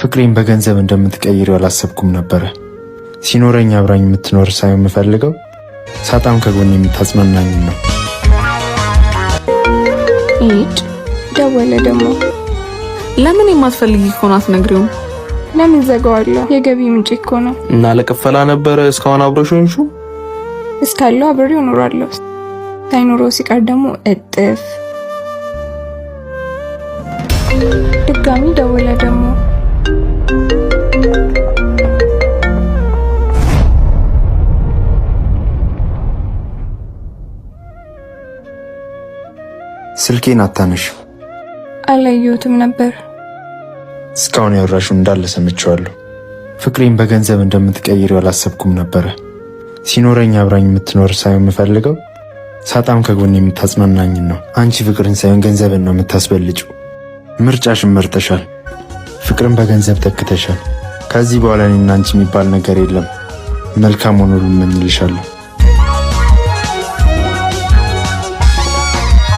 ፍቅሬን በገንዘብ እንደምትቀይር ያላሰብኩም ነበር። ሲኖረኝ አብራኝ የምትኖር ሳይሆን የምፈልገው ሳጣም ከጎን የምታጽናናኝ ነው። እጭ ደወለ ደግሞ። ለምን የማትፈልጊ ከሆነ አትነግሪውም? ለምን ዘጋዋለሁ? የገቢ ምንጭ እኮ ነው። እና ለከፈላ ነበር እስካሁን አብሮሽንሹ እስካለው አብሬው እኖራለሁ። ሳይኖረው ሲቀር ደግሞ እጥፍ። ድጋሚ ደወለ ደግሞ። ስልኬን አታነሺው። አላየሁትም ነበር። እስካሁን ያወራሽው እንዳለ ሰምቼዋለሁ። ፍቅሬን በገንዘብ እንደምትቀይር ያላሰብኩም ነበር። ሲኖረኝ አብራኝ የምትኖር ሳይሆን የምፈልገው ሳጣም ከጎን የምታጽናናኝ ነው። አንቺ ፍቅርን ሳይሆን ገንዘብን ነው የምታስበልጪው። ምርጫሽን መርጠሻል። ፍቅርን በገንዘብ ተክተሻል። ከዚህ በኋላ እኔና አንቺ የሚባል ነገር የለም። መልካም ሆኖ እመኝልሻለሁ።